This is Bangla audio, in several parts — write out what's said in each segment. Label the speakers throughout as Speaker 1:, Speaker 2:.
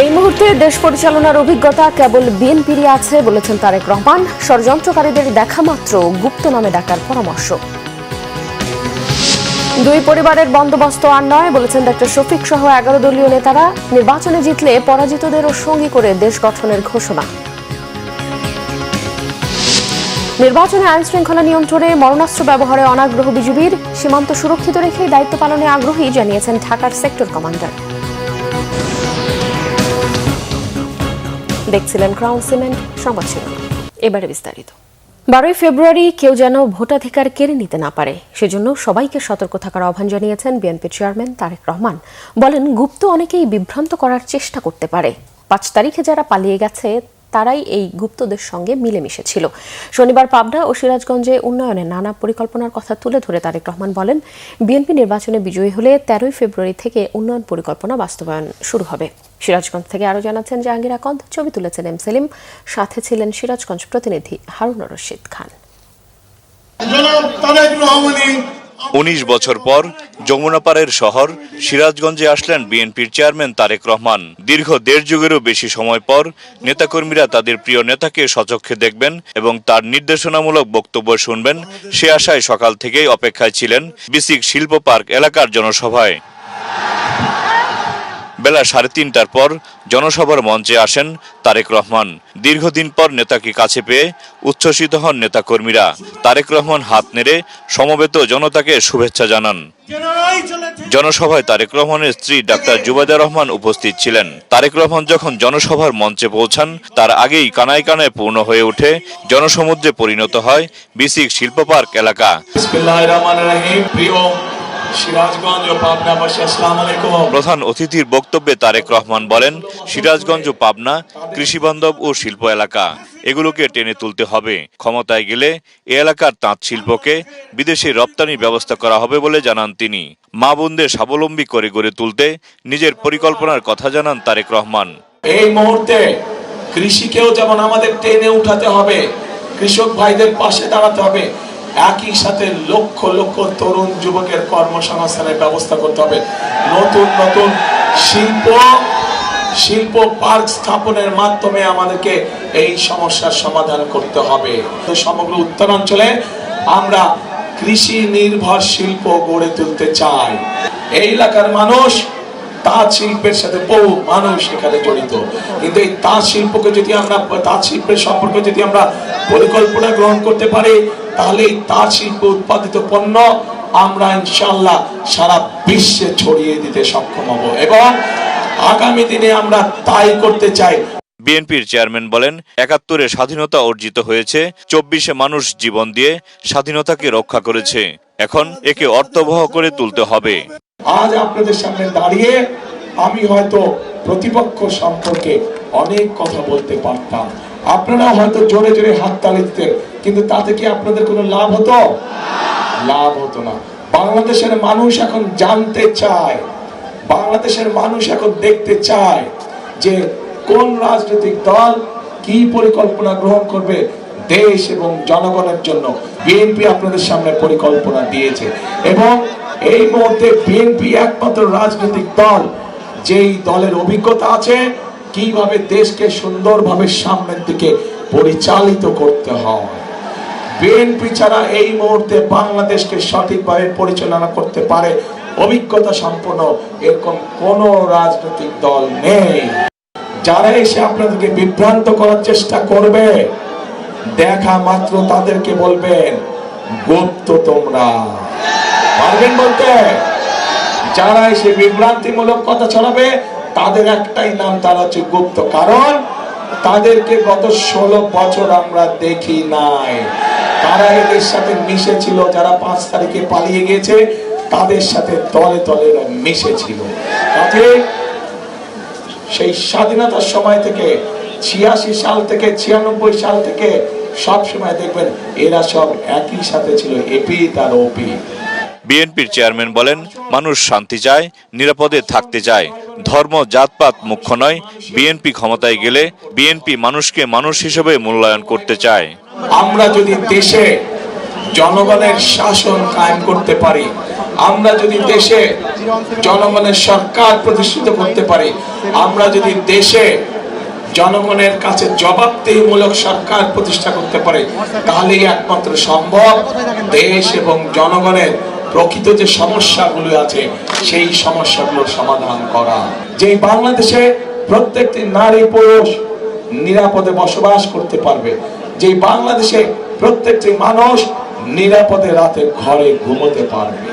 Speaker 1: এই মুহূর্তে দেশ পরিচালনার অভিজ্ঞতা কেবল বিএনপিরই আছে বলেছেন তারেক রহমান। ষড়যন্ত্রকারীদের দেখা মাত্র গুপ্ত নামে ডাকার পরামর্শ। দুই পরিবারের বন্দোবস্ত আর নয় বলেছেন ডক্টর শফিক সহ 11 দলীয় নেতারা। নির্বাচনে জিতলে পরাজিতদেরও সঙ্গী করে দেশ গঠনের ঘোষণা। নির্বাচনে আইন শৃঙ্খলা নিয়ন্ত্রণে মরণাস্ত্র ব্যবহারে অনাগ্রহ বিজিবির। সীমান্ত সুরক্ষিত রেখে দায়িত্ব পালনে আগ্রহী জানিয়েছেন ঢাকার সেক্টর কমান্ডার। দেখছিলেন ক্রাউন সিমেন্ট সংবাদ শিরোনাম, এবারে বিস্তারিত। 12 ফেব্রুয়ারি কেউ যেন ভোটাধিকার কেড়ে নিতে না পারে, সেজন্য সবাইকে সতর্ক থাকার আহ্বান জানিয়েছেন বিএনপি চেয়ারম্যান তারেক রহমান। বলেন, গুপ্ত অনেকেই বিভ্রান্ত করার চেষ্টা করতে পারে। 5 তারিখে যারা পালিয়ে গেছে তারাই এই গুপ্তদের সঙ্গে মিলেমিশে ছিল। শনিবার পাবনা ও সিরাজগঞ্জে উন্নয়নের নানা পরিকল্পনার কথা তুলে ধরে তারেক রহমান বলেন, বিএনপি নির্বাচনে বিজয়ী হলে 13 ফেব্রুয়ারি থেকে উন্নয়ন পরিকল্পনা বাস্তবায়ন শুরু হবে। সিরাজগঞ্জ থেকে আরও জানাচ্ছেন জাহাঙ্গীর আকন্দ, ছবি তুলেছেন এম সেলিম, সাথে ছিলেন সিরাজগঞ্জ প্রতিনিধি হারুন রশিদ খান।
Speaker 2: 19 বছর পর যমুনাপাড়ের শহর সিরাজগঞ্জে আসলেন বিএনপির চেয়ারম্যান তারেক রহমান। দীর্ঘ 1.5 যুগেরও বেশি সময় পর নেতাকর্মীরা তাদের প্রিয় নেতাকে সচক্ষে দেখবেন এবং তার নির্দেশনামূলক বক্তব্য শুনবেন, সে আশায় সকাল থেকেই অপেক্ষায় ছিলেন বিসিক শিল্প পার্ক এলাকার জনসভায়। বেলা 3:30টার পর জনসভার মঞ্চে আসেন তারেক রহমান। দীর্ঘদিন পর নেতাকে কাছে পেয়ে উচ্ছ্বসিত হন নেতাকর্মীরা। তারেক রহমান হাত নেড়ে সমবেত জনতাকে শুভেচ্ছা জানান। জনসভায় তারেক রহমানের স্ত্রী ডাক্তার জুবাইদা রহমান উপস্থিত ছিলেন। তারেক রহমান যখন জনসভার মঞ্চে পৌঁছান তার আগেই কানায় কানায় পূর্ণ হয়ে ওঠে জনসমুদ্রে পরিণত হয় বিসিক শিল্প পার্ক এলাকা। প্রধান অতিথির বক্তব্যে তারেক রহমান বলেন, সিরাজগঞ্জ ও পাবনা কৃষিবান্ধব ও শিল্প এলাকা, এগুলোকে টেনে তুলতে হবে। ক্ষমতায় গেলে এ এলাকার তাঁত শিল্পকে বিদেশে রপ্তানির ব্যবস্থা করা হবে বলে জানান তিনি। মা বোনদের স্বাবলম্বী করে গড়ে তুলতে নিজের পরিকল্পনার কথা জানান তারেক রহমান।
Speaker 3: এই মুহূর্তে কৃষিকেও যেমন আমাদের টেনে উঠাতে হবে, কৃষক ভাইদের পাশে দাঁড়াতে হবে, একই সাথে লক্ষ লক্ষ তরুণ যুবকের কর্মসংস্থানের ব্যবস্থা করতে হবে। নতুন নতুন শিল্প পার্ক স্থাপনের মাধ্যমে আমাদেরকে এই সমস্যার সমাধান করতে হবে। সমগ্র উত্তরাঞ্চলে আমরা কৃষি নির্ভর শিল্প গড়ে তুলতে চাই। এই এলাকার মানুষ তাঁত শিল্পের সাথে বহু মানুষ এখানে জড়িত, কিন্তু এই তাঁত শিল্পকে যদি আমরা তাঁত শিল্পের সম্পর্কে যদি আমরা পরিকল্পনা গ্রহণ করতে পারি, তাহলে এই তাঁত শিল্প উৎপাদিত পণ্য আমরা ইনশাআল্লাহ সারা বিশ্বে ছড়িয়ে দিতে সক্ষম হব এবং আগামী দিনে আমরা তাই করতে চাই।
Speaker 2: বিএনপির চেয়ারম্যান বলেন, 71-এ স্বাধীনতা অর্জিত হয়েছে, 24-এ মানুষ জীবন দিয়ে স্বাধীনতাকে রক্ষা করেছে। এখন একে অর্থবহ করে তুলতে হবে।
Speaker 3: আজ আপনাদের সামনে দাঁড়িয়ে আমি হয়তো প্রতিপক্ষ সম্পর্কে অনেক কথা বলতে পারতাম, আপনারা হয়তো জোরে জোরে হাততালি দিতেন, কিন্তু তাতে কি আপনাদের কোনো লাভ হতো? লাভ হতো না। বাংলাদেশের মানুষ এখন জানতে চায়, বাংলাদেশের মানুষ এখন দেখতে চায় যে কোন রাজনৈতিক দল কি পরিকল্পনা গ্রহণ করবে দেশ এবং জনগণের জন্য। বিএনপি আপনাদের সামনে পরিকল্পনা দিয়েছে এবং এই মুহূর্তে বিএনপি একমাত্র রাজনৈতিক দল যেই দলের অভিজ্ঞতা আছে কিভাবে দেশকে সুন্দরভাবে সামনের দিকে পরিচালিত করতে হয়। বিএনপি ছাড়া এই মুহূর্তে বাংলাদেশকে সঠিকভাবে পরিচালনা করতে পারে অভিজ্ঞতা সম্পন্ন এরকম কোন রাজনৈতিক দল নেই। যারা এসে আপনাদেরকে বিভ্রান্ত করার চেষ্টা করবে, দেখা মাত্র তাদেরকে বলবেন গুপ্ত। তোমরা পারবেন বলতে? যারা এসে বিভ্রান্তিমূলক কথা ছড়াবে তাদের একটাই নাম, তারা হচ্ছে গুপ্ত। কারণ তাদেরকে গত 16 বছর আমরা দেখি নাই। তারা এদের সাথে মিশেছিল, যারা 5 তারিখে পালিয়ে গিয়েছে তাদের সাথে তলে তলে মিশেছিল। তাতে সেই স্বাধীনতার সময় থেকে 86 সাল থেকে 96 সাল থেকে সব সময় দেখবেন এরা সব একই সাথে ছিল, এপি তার ওপি।
Speaker 2: বিএনপির চেয়ারম্যান বলেন, মানুষ শান্তি চায়, নিরাপদে থাকতে চায়, ধর্ম জাতপাত মুখ্য নয়। বিএনপি ক্ষমতায় গেলে বিএনপি মানুষকে মানুষ হিসেবে মূল্যায়ন করতে চায়।
Speaker 3: আমরা যদি দেশে জনগণের শাসন কায়েম করতে পারি, আমরা যদি দেশে জনগণের সরকার প্রতিষ্ঠিত করতে পারি, আমরা যদি দেশে জনগণের কাছে জবাবদিহিমূলক সরকার প্রতিষ্ঠা করতে পারে, তাহলেই একমাত্র সম্ভব দেশ এবং জনগণের প্রকৃত যে সমস্যাগুলো আছে সেই সমস্যাগুলোর সমাধান করা। যে বাংলাদেশে প্রত্যেকটি নারী পুরুষ নিরাপদে বসবাস করতে পারবে, যে বাংলাদেশে প্রত্যেকটি মানুষ নিরাপদে রাতে ঘরে ঘুমোতে পারবে,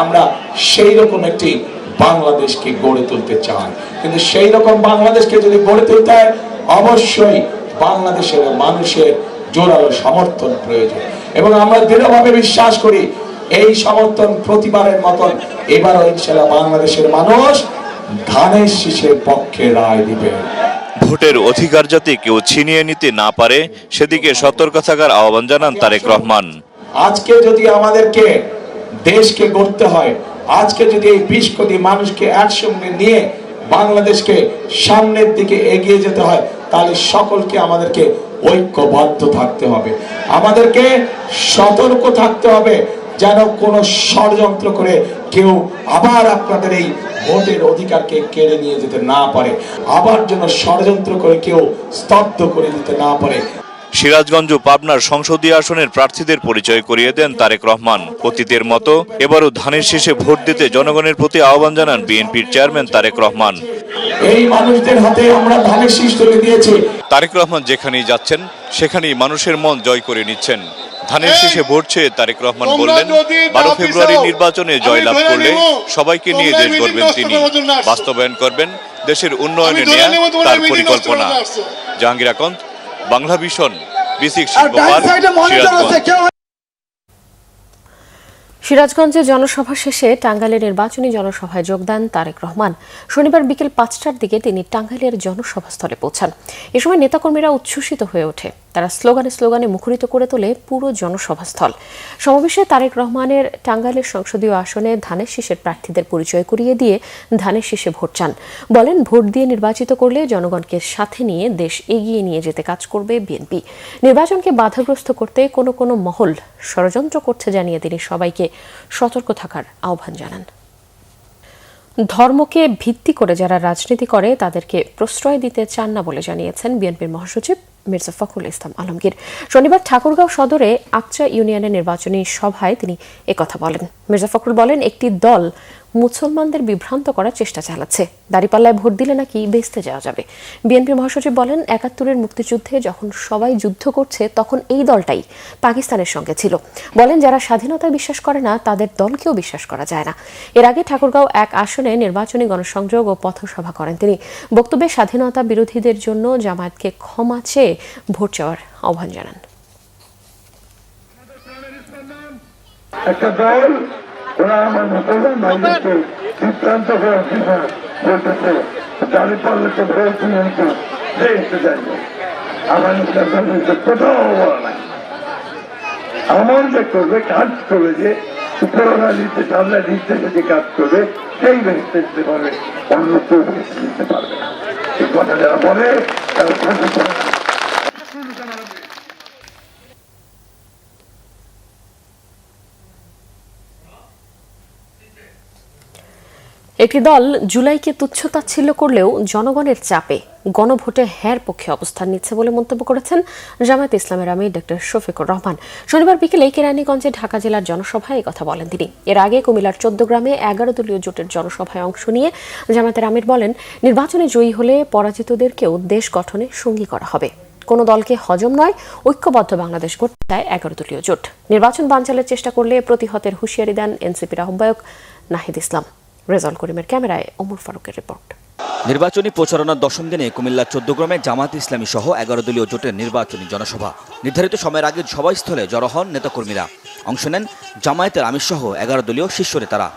Speaker 3: আমরা সেই রকম একটি বাংলাদেশকে গড়ে তুলতে চাই। কিন্তু সেই রকম বাংলাদেশকে যদি গড়ে তুলতে হয়, অবশ্যই বাংলাদেশের মানুষের জোরালো সমর্থন প্রয়োজন, এবং আমরা দৃঢ়ভাবে বিশ্বাস করি এই সমর্থন প্রতিবারের মতন এবারও ইনশাআল্লাহ বাংলাদেশের মানুষ ধানের শীষের পক্ষে রায় দিবে।
Speaker 2: ভোটের অধিকার যাতে কেউ ছিনিয়ে নিতে না পারে সেদিকে সতর্ক থাকার আহ্বান জানান তারেক রহমান।
Speaker 3: আজকে যদি আমাদেরকে দেশকে গড়তে হয়, আজকে যদি এই 20 কোটি মানুষকে একসঙ্গে নিয়ে বাংলাদেশকে সামনের দিকে এগিয়ে যেতে হয়, তাহলে সকলকে আমাদেরকে ঐক্যবদ্ধ থাকতে হবে, আমাদেরকে সতর্ক থাকতে হবে, যেন কোনো ষড়যন্ত্র করে কেউ আবার আপনাদের এই ভোটের অধিকারকে কেড়ে নিয়ে যেতে না পারে, আবার যেন ষড়যন্ত্র করে কেউ স্তব্ধ করে দিতে না পারে।
Speaker 2: সিরাজগঞ্জ ও পাবনার সংসদীয় আসনের প্রার্থীদের পরিচয় করিয়ে দেন তারেক রহমান। অতীতের মতো এবারও ধানের শীষে ভোট দিতে জনগণের প্রতি আহ্বান জানান বিএনপির চেয়ারম্যান তারেক রহমান।
Speaker 3: এই মানুষদের হাতে আমরা ধানের শীষ তুলে দিয়েছি।
Speaker 2: তারেক রহমান যেখানেই যাচ্ছেন সেখানেই মানুষের মন জয় করে নিচ্ছেন। ধানের শীষে ভোট চেয়ে তারেক রহমান বললেন, 12 ফেব্রুয়ারি নির্বাচনে জয়লাভ করলে সবাইকে নিয়ে দেশ গড়বেন তিনি, বাস্তবায়ন করবেন দেশের উন্নয়নে নেয়া তার পরিকল্পনা। জাহাঙ্গীর আকন্দ, বাংলা ভিশন, বিসিক শিল্প পার্ক, সিরাজগঞ্জ।
Speaker 1: সিরাজগঞ্জে জনসভা শেষে টাঙ্গাইলের নির্বাচনী জনসভায় যোগ দেন তারেক রহমান। শনিবার বিকেল 5টার দিকে তিনি টাঙ্গাইলের জনসভাস্থলে পৌঁছান। এ সময় নেতাকর্মীরা উচ্ছ্বসিত হয়ে ওঠে, তারা স্লোগানে মুখরিত করে তোলে পুরো জনসভাস্থল। সমাবেশে তারেক রহমানের টাঙ্গাইলের সংসদীয় আসনে ধানের শীষের প্রার্থীদের পরিচয় করিয়ে দিয়ে ধানের শীষে ভোট চান। বলেন, ভোট দিয়ে নির্বাচিত করলে জনগণকে সাথে নিয়ে দেশ এগিয়ে নিয়ে যেতে কাজ করবে বিএনপি। নির্বাচনকে বাধাগ্রস্ত করতে কোনো মহল ষড়যন্ত্র করছে জানিয়ে তিনি সবাইকে সতর্ক থাকার আহ্বান জানান। ধর্মকে ভিত্তি করে যারা রাজনীতি করে তাদেরকে প্রশ্রয় দিতে চান না বলে জানিয়েছেন বিএনপির মহাসচিব মির্জা ফখরুল ইসলাম আলমগীর। শনিবার ঠাকুরগাঁও সদরে আকচা ইউনিয়নের নির্বাচনী সভায় তিনি একথা বলেন। মির্জা ফখরুল বলেন, একটি দল মুসলমানদের বিভ্রান্ত করার চেষ্টা চালাচ্ছে, দাঁড়িপাল্লায় ভোট দিলে নাকি বেঁচতে যাওয়া যাবে। বিএনপির মহাসচিব বলেন, ৭১-এর মুক্তিযুদ্ধে যখন সবাই যুদ্ধ করছে তখন এই দলটাই পাকিস্তানের সঙ্গে ছিল। বলেন, যারা স্বাধীনতায় বিশ্বাস করে না তাদের দলকেও বিশ্বাস করা যায় না। এর আগে ঠাকুরগাঁও 1 আসনে নির্বাচনী গণসংযোগ ও পথসভা করেন তিনি। বক্তব্যে স্বাধীনতা বিরোধীদের জন্য জামায়াতকে ক্ষমা চেয়ে ভোট চাওয়ার আহ্বান জানান।
Speaker 4: একটা দল ওরা আমার মুসলমান ভাইদেরকে বিভ্রান্ত করার জন্য বলতেছে, দাঁড়িয়ে পাল্লাতে ভোট দিয়ে দেখতে চাইবে। আমার মুসলমানদেরকে কোথাও বলা নাই। আমার যে করবে কাজ করবে, যে উপরওয়ালা নির্দেশ আল্লাহ নির্দেশে যে কাজ করবে সেই বেঁচতে দিতে পারবে, অন্য কেউ বেঁচতে দিতে পারবে না। এই কথা যারা বলে তারা কথা বলে না।
Speaker 1: একটি দল জুলাইকে তুচ্ছতাচ্ছিল্য করলেও জনগণের চাপে গণভোটে হ্যার পক্ষে অবস্থান নিচ্ছে বলে মন্তব্য করেছেন জামায়াত ইসলামের আমির ডক্টর শফিকুর রহমান। শনিবার বিকেলে কেরানীগঞ্জে ঢাকা জেলার জনসভায় কথা বলেন তিনি। এর আগে কুমিল্লার 14 গ্রামে 11 দলীয় জোটের জনসভায় অংশ নিয়ে জামায়াতের আমির বলেন, নির্বাচনে জয়ী হলে পরাজিতদেরকেও দেশ গঠনে সঙ্গী করা হবে। কোনো দলকে হজম নয়, ঐক্যবদ্ধ বাংলাদেশ গড়তে চায় 11 দলীয় জোট। নির্বাচন বানচালের চেষ্টা করলে প্রতিহতের হুঁশিয়ারি দেন এনসিপির আহ্বায়ক নাহিদ ইসলাম। রেজাউল করিমের ক্যামেরায় ওমর ফারুকের রিপোর্ট।
Speaker 5: নির্বাচনী প্রচারণার 10ম দিনে কুমিল্লা 14 গ্রামে জামায়াত ইসলামী সহ 11 দলীয় জোটের নির্বাচনী জনসভা। নির্ধারিত সময়ের আগে সভাস্থলে জড়ো হন নেতাকর্মীরা। অংশ নেন জামায়াতের আমির সহ 11 দলীয় শীর্ষ নেতারা।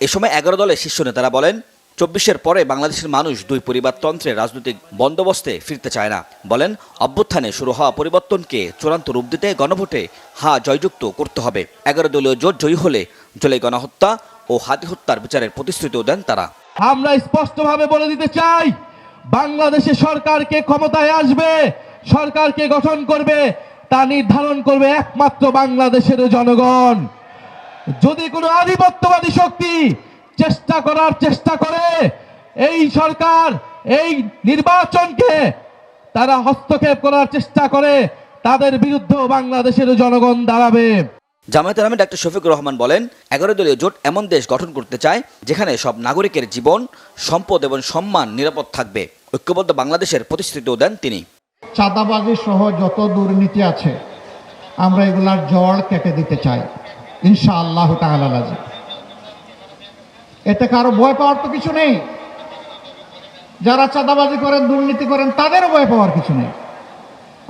Speaker 5: এ সময় 11 দলের শীর্ষ নেতারা বলেন, 24-এর পরে বাংলাদেশের মানুষ 2 পরিবারতন্ত্রের রাজনৈতিক বন্দোবস্তে ফিরতে চায় না। বলেন, অভ্যুত্থানে শুরু হওয়া পরিবর্তনকে চূড়ান্ত রূপ দিতে গণভোটে জয়যুক্ত করতে হবে। 11 দলীয় জোট জয়ী হলে জুলাই গণহত্যা ও হাতি হত্যার বিচারের প্রতিশ্রুতিও দেন তারা।
Speaker 6: আমরা স্পষ্টভাবে বলে দিতে চাই, বাংলাদেশে সরকারকে ক্ষমতায় আসবে, সরকারকে গঠন করবে, তা নির্ধারণ করবে একমাত্র বাংলাদেশের জনগণ। যদি কোনো আধিপত্যবাদী শক্তি চেষ্টা করে এই সরকার এই নির্বাচনকে তারা হস্তক্ষেপ করার চেষ্টা করে, তাদের বিরুদ্ধে বাংলাদেশের জনগণ দাঁড়াবে।
Speaker 5: জামায়াতের আমির ডাক্তার শফিকুর রহমান বলেন, 11 দলীয় জোট এমন দেশ গঠন করতে চায় যেখানে সব নাগরিকের জীবন, সম্পদ এবং সম্মান নিরাপদ থাকবে। ঐক্যবদ্ধ বাংলাদেশের প্রতিশ্রুতিও দেন তিনি।
Speaker 7: চাঁদাবাজি সহ যত দুর্নীতি আছে আমরা এগুলার জড় কেটে দিতে চাই ইনশাআল্লাহ তাআলা। এতে কারো ভয় পাওয়ার তো কিছু নেই। যারা চাঁদাবাজি করেন, দুর্নীতি করেন, তাদের ভয় পাওয়ার কিছু নেই।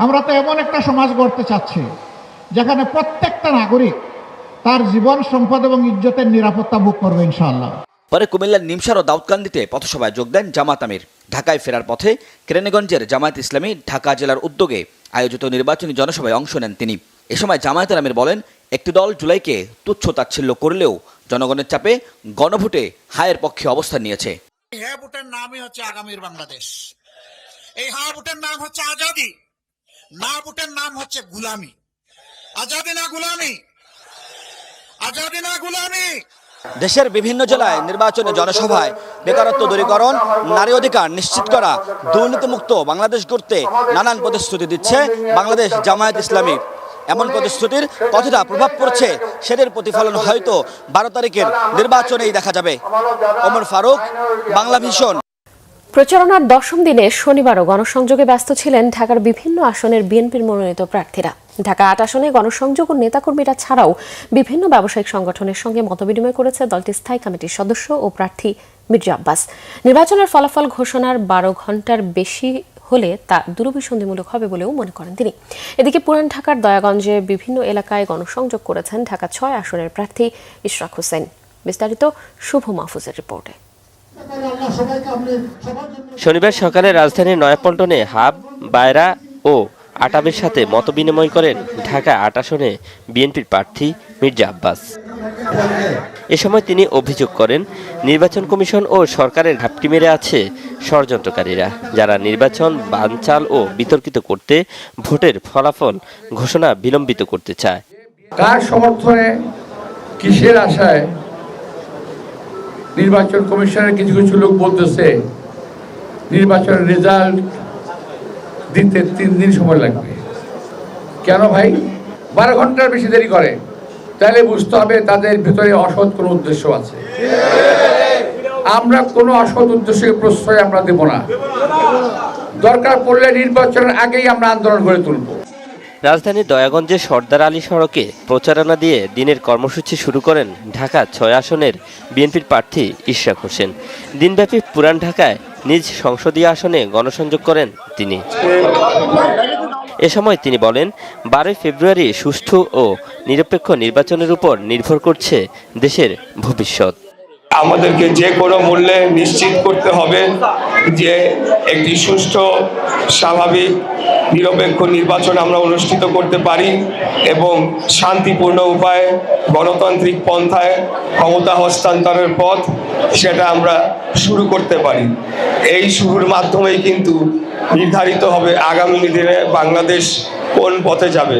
Speaker 7: আমরা তো এমন একটা সমাজ গড়তে চাচ্ছি যেখানে প্রত্যেকটা নাগরিক তার জীবন, সম্পদ এবং ইজ্জতের নিরাপত্তা ভোগ করবে ইনশাআল্লাহ।
Speaker 5: পরে কুমিল্লার নিমসার ও দাউদকান্দিতে পথসভায় যোগ দেন জামাত আমির। ঢাকায় ফেরার পথে কেরানীগঞ্জের জামায়াত ইসলামী ঢাকা জেলার উদ্যোগে আয়োজিত নির্বাচনী জনসভায় অংশ নেন তিনি। এ সময় জামায়াতের আমির বলেন, একটি দল জুলাইকে তুচ্ছ-তাচ্ছিল্য করলেও জনগণের চাপে গণভোটে হায়ের পক্ষে অবস্থান নিয়েছে।
Speaker 8: হ্যাঁ ভোটের নামই হচ্ছে আগামীর বাংলাদেশ। এই হ্যাঁ ভোটের নাম হচ্ছে আজাদি, না ভোটের নাম হচ্ছে গুলামি। আজাদি না গুলামি, আজাদি না গুলামি।
Speaker 5: দেশের বিভিন্ন জেলায় নির্বাচনী জনসভায় বেকারত্ব দূরীকরণ, নারী অধিকার নিশ্চিত করা, দুর্নীতিমুক্ত বাংলাদেশ গড়তে নানান প্রতিশ্রুতি দিচ্ছে বাংলাদেশ জামায়াত ইসলামী। এমন প্রতিশ্রুতির কতটা প্রভাব পড়ছে সেটার প্রতিফলন হয়তো 12 তারিখের নির্বাচনেই দেখা যাবে। ওমর ফারুক, বাংলা ভিশন।
Speaker 1: প্রচারণার 10ম দিনে শনিবারও গণসংযোগে ব্যস্ত ছিলেন ঢাকার বিভিন্ন আসনের বিএনপির মনোনীত প্রার্থীরা। ঢাকা 8 আসনে গণসংযোগ ও নেতাকর্মীরা ছাড়াও বিভিন্ন ব্যবসায়িক সংগঠনের সঙ্গে মতবিনিময় করেছে দলটির স্থায়ী কমিটির সদস্য ও প্রার্থী মির্জা আব্বাস। নির্বাচনের ফলাফল ঘোষণার 12 ঘণ্টার বেশি হলে তা দুরভিসন্ধিমূলক হবে বলেও মনে করেন তিনি। এদিকে পুরান ঢাকার দয়াগঞ্জে বিভিন্ন এলাকায় গণসংযোগ করেছেন ঢাকা 6 আসনের প্রার্থী ইশরাক হোসেন। বিস্তারিত শুভ মাহফুজের রিপোর্টে।
Speaker 9: শনিবার সকালে রাজধানীর নয়াপল্টনে হাব, বায়রা ও আটাবের সাথে মতবিনিময় করেন ঢাকা 8 আসনে বিএনপির প্রার্থী মির্জা আব্বাস। এ সময় তিনি অভিযোগ করেন, নির্বাচন কমিশন ও সরকারের ঘাপটি মেরে আছে ষড়যন্ত্রকারীরা, যারা নির্বাচন বানচাল ও বিতর্কিত করতে ভোটের ফলাফল ঘোষণা বিলম্বিত করতে চায়।
Speaker 4: কার সমর্থনে, কিসের আশায় নির্বাচন কমিশনের কিছু কিছু লোক বলতেছে নির্বাচনের রেজাল্ট দিতে 3 দিন সময় লাগবে। কেন ভাই 12 ঘন্টার বেশি দেরি করে? তাহলে বুঝতে হবে তাদের ভিতরে অসৎ কোনো উদ্দেশ্য আছে। আমরা কোনো অসৎ উদ্দেশ্যকে প্রশ্রয় আমরা দেব না। দরকার পড়লে নির্বাচনের আগেই আমরা আন্দোলন গড়ে তুলব।
Speaker 9: রাজধানীর দয়াগঞ্জের সর্দার আলী সড়কে প্রচারণা দিয়ে দিনের কর্মসূচি শুরু করেন ঢাকা 6 আসনের বিএনপির প্রার্থী ইশরাক হোসেন। দিনব্যাপী পুরান ঢাকায় নিজ সংসদীয় আসনে গণসংযোগ করেন তিনি। এ সময় তিনি বলেন, 12 ফেব্রুয়ারি সুষ্ঠু ও নিরপেক্ষ নির্বাচনের উপর নির্ভর করছে দেশের ভবিষ্যৎ।
Speaker 10: আমাদেরকে যে কোনো মূল্যে নিশ্চিত করতে হবে যে একটি সুষ্ঠু, স্বাভাবিক, নিরপেক্ষ নির্বাচন আমরা অনুষ্ঠিত করতে পারি এবং শান্তিপূর্ণ উপায়ে গণতান্ত্রিক পন্থায় ক্ষমতা হস্তান্তরের পথ সেটা আমরা শুরু করতে পারি। এই শুরুর মাধ্যমেই কিন্তু নির্ধারিত হবে আগামী দিনে বাংলাদেশ কোন পথে যাবে।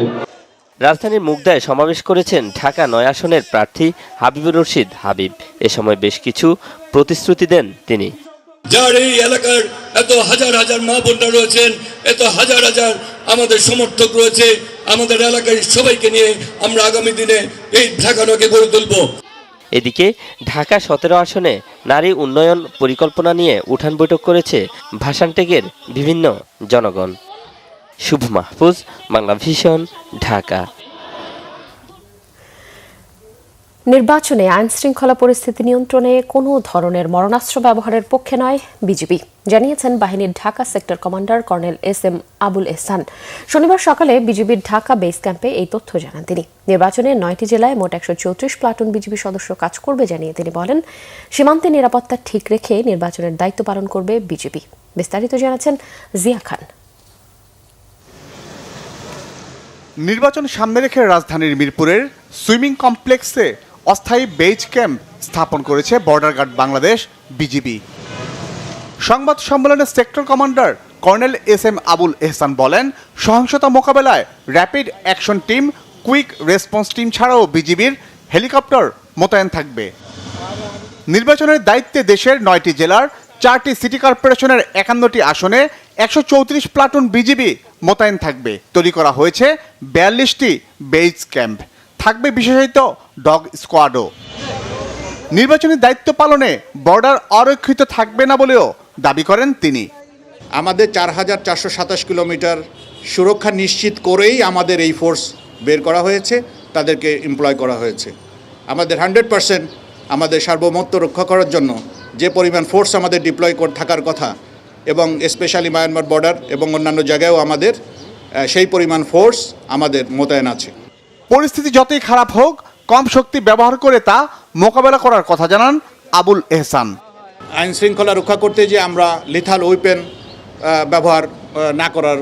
Speaker 9: রাজধানীর মুগদায় সমাবেশ করেছেন ঢাকা 9 আসনের প্রার্থী হাবিবুর রশিদ হাবিব। এ সময় বেশ কিছু প্রতিশ্রুতি দেন তিনি।
Speaker 11: যার এই এলাকার এত হাজার হাজার মা বোনরা রয়েছেন, এত হাজার হাজার আমাদের সমর্থক রয়েছে, আমাদের এলাকার সবাইকে নিয়ে আমরা আগামী দিনে এই ঢাকাকে গড়ে তুলব।
Speaker 9: এদিকে ঢাকা 17 আসনে নারী উন্নয়ন পরিকল্পনা নিয়ে উঠান বৈঠক করেছে ভাসানটেকের বিভিন্ন জনগণ। শুভ মাহফুজ, বাংলা ভিশন, ঢাকা।
Speaker 1: নির্বাচনে আইনশৃঙ্খলা পরিস্থিতি নিয়ন্ত্রণে কোনো ধরনের মরণাস্ত্র ব্যবহারের পক্ষে নয় বিজিবি, জানিয়েছেন বাহিনীর Dhaka sector commander colonel S M. Abul Ehsan. শনিবার সকালে বিজিবির ঢাকা বেস ক্যাম্পে এই তথ্য জানান তিনি। নির্বাচনে 9টি জেলায় মোট 134 প্লাটুন বিজিবি সদস্য কাজ করবে জানিয়ে তিনি বলেন, সীমান্তে নিরাপত্তা ঠিক রেখে নির্বাচনের দায়িত্ব পালন করবে বিজিবি। বিস্তারিত জানাচ্ছেন জিয়া খান।
Speaker 12: নির্বাচন সামনে রেখে রাজধানীর মিরপুরের সুইমিং কমপ্লেক্সে অস্থায়ী বেজ ক্যাম্প স্থাপন করেছে বর্ডার গার্ড বাংলাদেশ বিজিবি। সংবাদ সম্মেলনে sector commander colonel S M. Abul Ehsan বলেন, সহিংসতা মোকাবেলায় rapid action team, quick response team ছাড়াও বিজিবির হেলিকপ্টার মোতায়েন থাকবে। নির্বাচনের দায়িত্বে দেশের 9টি জেলার 4টি সিটি কর্পোরেশনের 51টি আসনে 134 প্লাটুন বিজিবি মোতায়েন থাকবে। তৈরি করা হয়েছে 42টি বেজ ক্যাম্প, থাকবে বিশেষায়িত ডগ স্কোয়াডও। নির্বাচনী দায়িত্ব পালনে বর্ডার অরক্ষিত থাকবে না বলেও দাবি করেন তিনি।
Speaker 13: আমাদের 4427 কিলোমিটার সুরক্ষা নিশ্চিত করেই আমাদের এই ফোর্স বের করা হয়েছে, তাদেরকে এমপ্লয় করা হয়েছে। আমাদের 100% আমাদের সার্বভৌমত্ব রক্ষা করার জন্য যে পরিমাণ ফোর্স আমাদের ডিপ্লয় থাকার কথা, এবং স্পেশালি মায়ানমার বর্ডার এবং অন্যান্য জায়গায়ও আমাদের সেই পরিমাণ ফোর্স আমাদের মোতায়েন আছে।
Speaker 12: পরিস্থিতি যতই খারাপ হোক, কম শক্তি ব্যবহার করে তা মোকাবেলা করার কথা জানান আবুল এহসান।
Speaker 13: আইন শৃঙ্খলা রক্ষা করতে যে আমরা লিথাল ওয়েপেন ব্যবহার না করার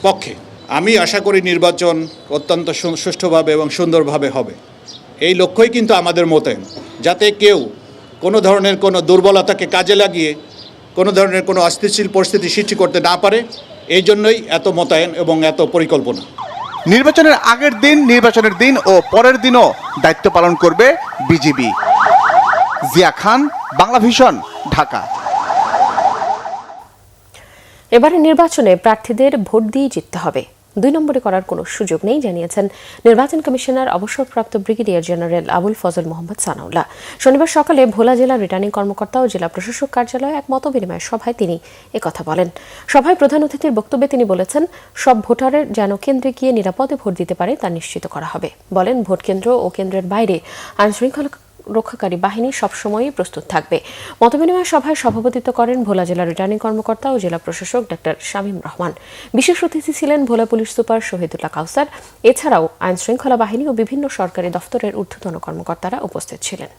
Speaker 13: পক্ষে। আমি আশা করি নির্বাচন অত্যন্ত সুষ্ঠুভাবে এবং সুন্দরভাবে হবে। এই লক্ষ্যই কিন্তু আমাদের মোতায়েন, যাতে কেউ কোনো ধরনের কোনো দুর্বলতাকে কাজে লাগিয়ে কোনো ধরনের কোনো অস্থিতিশীল পরিস্থিতি সৃষ্টি করতে না পারে। এই জন্যই এত মোতায়েন এবং এত পরিকল্পনা।
Speaker 12: নির্বাচনের আগের দিন, নির্বাচনের দিন ও পরের দিনও দায়িত্ব পালন করবে বিজিবি। জিয়া খান, বাংলা ভিশন, ঢাকা।
Speaker 1: এবারে নির্বাচনে প্রার্থীদের ভোট দিয়ে জিততে হবে, 2 নম্বরে করার কোনো সুযোগ নেই জানিয়েছেন নির্বাচন কমিশনার অবসরপ্রাপ্ত ব্রিগেডিয়ার জেনারেল আবুল ফজল মোহাম্মদ সানাউল্লাহ। শনিবার সকালে ভোলা জেলা রিটার্নিং কর্মকর্তা ও জেলা প্রশাসক কার্যালয়ে এক মতবিনিময় সভায় তিনি একথা বলেন। সভায় প্রধান অতিথির বক্তব্যে তিনি বলেছেন, সব ভোটারের যেন কেন্দ্রে গিয়ে নিরাপদে ভোট দিতে পারে তা নিশ্চিত করা হবে। বলেন, ভোট কেন্দ্র ও কেন্দ্রের বাইরে আইনশৃঙ্খলা রক্ষাকারী বাহিনী সবসময়ই প্রস্তুত থাকবে। মতবিনিময় সভায় সভাপতিত্ব করেন ভোলা জেলা রিটার্নিং কর্মকর্তা ও জেলা প্রশাসক ডক্টর শামীম রহমান। বিশেষ অতিথি ছিলেন ভোলা পুলিশ সুপার শহীদুল্লাহ কাউসার। এছাড়াও আইন শৃঙ্খলা বাহিনী ও বিভিন্ন সরকারি দফতরের ঊর্ধ্বতন কর্মকর্তারা উপস্থিত ছিলেন।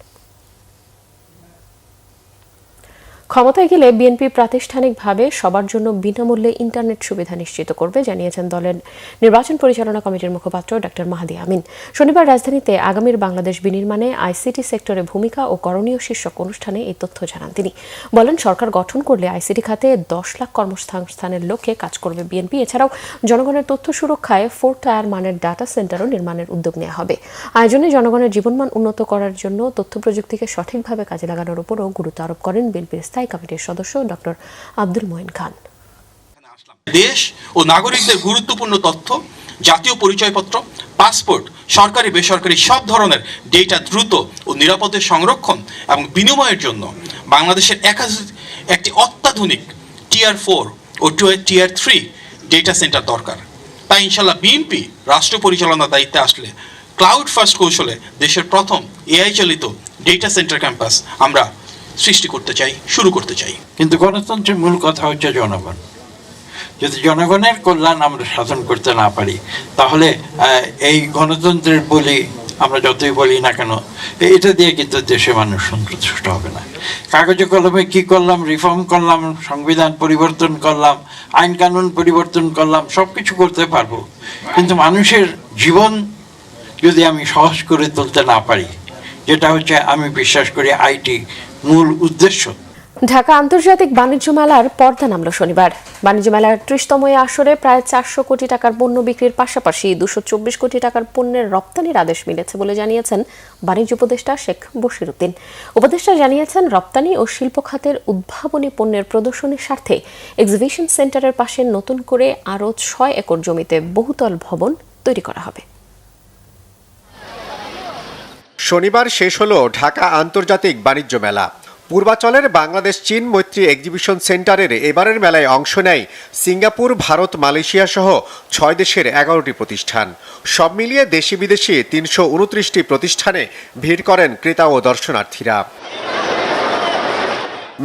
Speaker 1: ক্ষমতায় গেলে বিএনপি প্রাতিষ্ঠানিকভাবে সবার জন্য বিনামূল্যে ইন্টারনেট সুবিধা নিশ্চিত করবে জানিয়েছেন দলের নির্বাচন পরিচালনা কমিটির মুখপাত্র ডক্টর মাহাদি আমিন। শনিবার রাজধানীতে আগামীর বাংলাদেশ বিনির্মাণে আইসিটি সেক্টরে ভূমিকা ও করণীয় শীর্ষক অনুষ্ঠানে এই তথ্য জানান তিনি। বলেন, সরকার গঠন করলে আইসিটি খাতে 10 লাখ কর্মসংস্থানের লক্ষ্যে কাজ করবে বিএনপি। এছাড়াও জনগণের তথ্য সুরক্ষায় 4 টায়ার মানের ডাটা সেন্টারও নির্মাণের উদ্যোগ নেওয়া হবে। আয়োজনে জনগণের জীবনমান উন্নত করার জন্য তথ্য প্রযুক্তিকে সঠিকভাবে কাজে লাগানোর উপরও গুরুত্ব আরোপ করেন বিএনপির স্থায়ী কমিটির সদস্য ডক্টর আব্দুল মঈন খান।
Speaker 14: দেশ ও নাগরিকদের গুরুত্বপূর্ণ তথ্য, জাতীয় পরিচয়পত্র, পাসপোর্ট, সরকারি বেসরকারি সব ধরনের ডেটা দ্রুত ও নিরাপদে সংরক্ষণ এবং বিনিময়ের জন্য বাংলাদেশের একটি অত্যাধুনিক টিয়ার 4 ও টিয়ার 3 ডেটা সেন্টার দরকার। তাই ইনশাল্লাহ বিএনপি রাষ্ট্র পরিচালনার দায়িত্বে আসলে ক্লাউড ফার্স্ট কৌশলে দেশের প্রথম এআই চালিত ডেটা সেন্টার ক্যাম্পাস আমরা সৃষ্টি করতে চাই, শুরু করতে চাই।
Speaker 15: কিন্তু গণতন্ত্রের মূল কথা হচ্ছে জনগণ। যদি জনগণের কল্যাণ আমরা সাধন করতে না পারি, তাহলে এই গণতন্ত্রের বলি আমরা যতই বলি না কেন, এটা দিয়ে কিন্তু দেশের মানুষ সন্তুষ্ট হবে না। কাগজে কলমে কি করলাম, রিফর্ম করলাম, সংবিধান পরিবর্তন করলাম, আইন কানুন পরিবর্তন করলাম, সব কিছু করতে পারবো, কিন্তু মানুষের জীবন যদি আমি সহজ করে তুলতে না পারি, যেটা হচ্ছে আমি বিশ্বাস করি আইটি মূল উদ্দেশ্য।
Speaker 1: ঢাকা আন্তর্জাতিক বাণিজ্য মেলার পর্দা নামল শনিবার। বাণিজ্য মেলার 30তম আসরে প্রায় 400 কোটি টাকার পণ্য বিক্রির পাশাপাশি 224 কোটি টাকার পণ্যের রপ্তানির আদেশ মিলেছে বলে জানিয়েছেন বাণিজ্য উপদেষ্টা শেখ বশির উদ্দিন। উপদেষ্টা জানিয়েছেন, রপ্তানি ও শিল্প খাতের উদ্ভাবনী পণ্যের প্রদর্শনীর স্বার্থে এক্সিবিশন সেন্টারের পাশে নতুন করে আরও 6 একর জমিতে বহুতল ভবন তৈরি করা হবে।
Speaker 16: শনিবার শেষ হলো ঢাকা আন্তর্জাতিক বাণিজ্য মেলা। পূর্বাচলের বাংলাদেশ চীন মৈত্রী এক্সিবিশন সেন্টারের এবারের মেলায় অংশ নেয় সিঙ্গাপুর, ভারত, মালয়েশিয়া সহ 6 দেশের 11টি প্রতিষ্ঠান। সব মিলিয়ে দেশি বিদেশি 329টি প্রতিষ্ঠানে ভিড় করেন ক্রেতা ও দর্শনার্থীরা।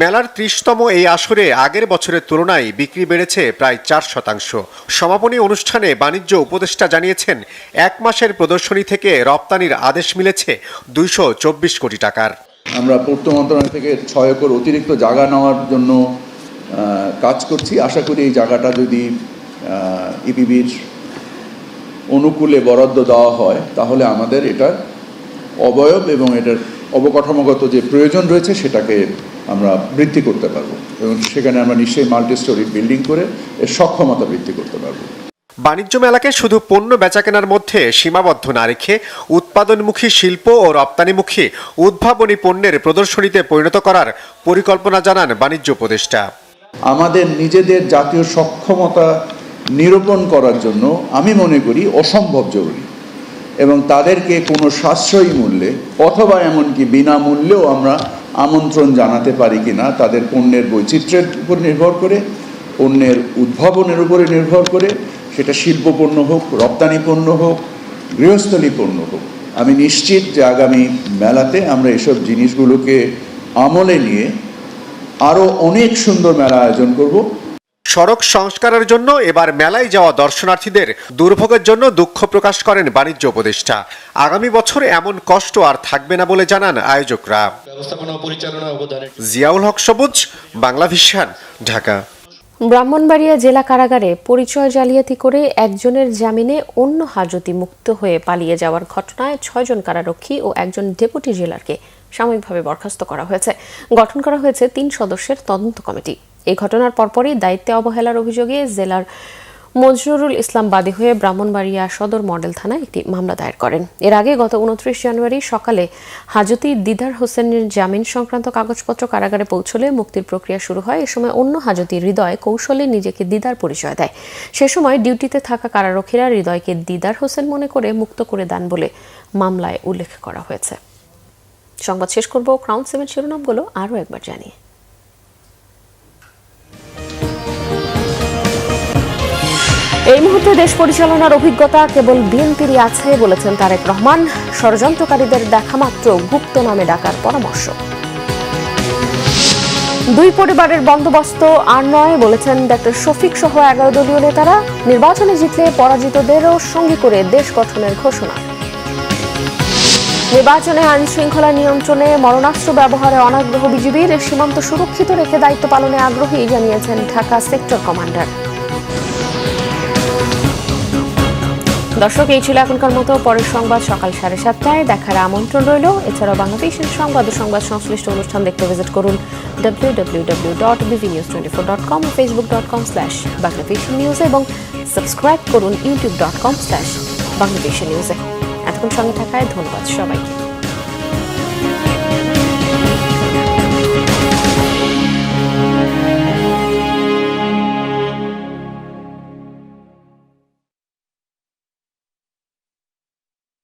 Speaker 16: মেলার 30তম এই আসরে আগের বছরের তুলনায় বিক্রি বেড়েছে প্রায় 4%। সমাপনী অনুষ্ঠানে বাণিজ্য উপদেষ্টা জানিয়েছেন, 1 মাসের প্রদর্শনী থেকে রপ্তানির আদেশ মিলেছে 224 কোটি টাকার।
Speaker 17: আমরা পূর্ত মন্ত্রণালয় থেকে 6 একর অতিরিক্ত জায়গা নেওয়ার জন্য কাজ করছি। আশা করি এই জায়গাটা যদি ইপিবির অনুকূলে বরাদ্দ দেওয়া হয়, তাহলে আমাদের এটার অবয়ব এবং এটার অবকাঠামোগত যে প্রয়োজন রয়েছে সেটাকে আমরা বৃদ্ধি করতে পারবো এবং সেখানে আমরা নিশ্চয়ই মাল্টি স্টোরি বিল্ডিং করে এর সক্ষমতা বৃদ্ধি করতে পারবো।
Speaker 16: বাণিজ্য মেলাকে শুধু পণ্য বেচাকেনার মধ্যে সীমাবদ্ধ না রেখে উৎপাদনমুখী শিল্প ও রপ্তানিমুখী উদ্ভাবনী পণ্যের প্রদর্শনীতে পরিণত করার পরিকল্পনা জানান বাণিজ্য উপদেষ্টা।
Speaker 17: আমাদের নিজেদের জাতীয় সক্ষমতা নিরূপণ করার জন্য আমি মনে করি অসম্ভব জরুরি, এবং তাদেরকে কোনো সাশ্রয়ী মূল্যে অথবা এমনকি বিনামূল্যেও আমরা আমন্ত্রণ জানাতে পারি কিনা, তাদের পণ্যের বৈচিত্র্যের উপর নির্ভর করে, পণ্যের উদ্ভাবনের উপরে নির্ভর করে, সেটা শিল্প পণ্য হোক, রপ্তানি পণ্য হোক, গৃহস্থলী পণ্য হোক। আমি নিশ্চিত যে আগামী মেলাতে আমরা এসব জিনিসগুলোকে আমলে নিয়ে আরও অনেক সুন্দর মেলা আয়োজন করব।
Speaker 16: সড়ক সংস্কারের জন্য এবার মেলায় যাওয়া দর্শনার্থীদের দুর্ভোগের জন্য দুঃখ প্রকাশ করেন বাণিজ্য উপদেষ্টা। আগামী বছর এমন কষ্ট আর থাকবে না বলে জানান আয়োজকরা। জিয়াউল হক সবুজ, বাংলা ভিশন, ঢাকা।
Speaker 1: ব্রাহ্মণবাড়িয়া জেলা কারাগারে পরিচয় জালিয়াতি করে একজনের জামিনে অন্য হাজতি মুক্ত হয়ে পালিয়ে যাওয়ার ঘটনায় 6 জন কারারক্ষী ও একজন ডেপুটি জেলারকে সাময়িকভাবে বরখাস্ত করা হয়েছে। গঠন করা হয়েছে 3 সদস্যের তদন্ত কমিটি। এই ঘটনার পরপরই দায়িত্বে অবহেলার অভিযোগে জেলার মজনুরুল ইসলাম বাদী হয়ে ব্রাহ্মণবাড়িয়া সদর মডেল থানায় একটি মামলা দায়ের করেন। এর আগে গত 29 জানুয়ারি সকালে হাজতি দিদার হোসেনের জামিন সংক্রান্ত কাগজপত্র কারাগারে পৌঁছলে মুক্তির প্রক্রিয়া শুরু হয়। এ সময় অন্য হাজতি হৃদয় কৌশলে নিজেকে দিদার পরিচয় দেয়। সে সময় ডিউটিতে থাকা কারারক্ষীরা হৃদয়কে দিদার হোসেন মনে করে মুক্ত করে দেন বলে মামলায় উল্লেখ করা হয়েছে। সংবাদ শেষ করব ক্রাউন 7 শিরোনামগুলো আরও একবার জানিয়ে। এই মুহূর্তে দেশ পরিচালনার অভিজ্ঞতা কেবল বিএনপিরই আছে বলেছেন তারেক রহমান। ষড়যন্ত্রকারীদের দেখামাত্র গুপ্ত নামে ডাকার পরামর্শ। 2 পরিবারের বন্দোবস্ত আর নয় বলেছেন ডক্টর শফিক সহ 11 দলীয় নেতারা। নির্বাচনে জিতলে পরাজিতদেরও সঙ্গী করে দেশ গঠনের ঘোষণা। নির্বাচনে আইন শৃঙ্খলা নিয়ন্ত্রণে মরণাস্ত্র ব্যবহারে অনাগ্রহ বিজিবির। সীমান্ত সুরক্ষিত রেখে দায়িত্ব পালনে আগ্রহী জানিয়েছেন ঢাকা সেক্টর কমান্ডার। দর্শক, এই ছিল এখনকার মতো। পরের সংবাদ সকাল 7:30টায় দেখার আমন্ত্রণ রইল। এছাড়াও বাংলাদেশের সংবাদ ও সংবাদ সংশ্লিষ্ট অনুষ্ঠান দেখতে ভিজিট করুন www.bvnews24.com, facebook.com/bangladeshi-news এবং সাবস্ক্রাইব করুন youtube.com/bangladeshi-news। এতক্ষণ সঙ্গে থাকায় ধন্যবাদ সবাইকে।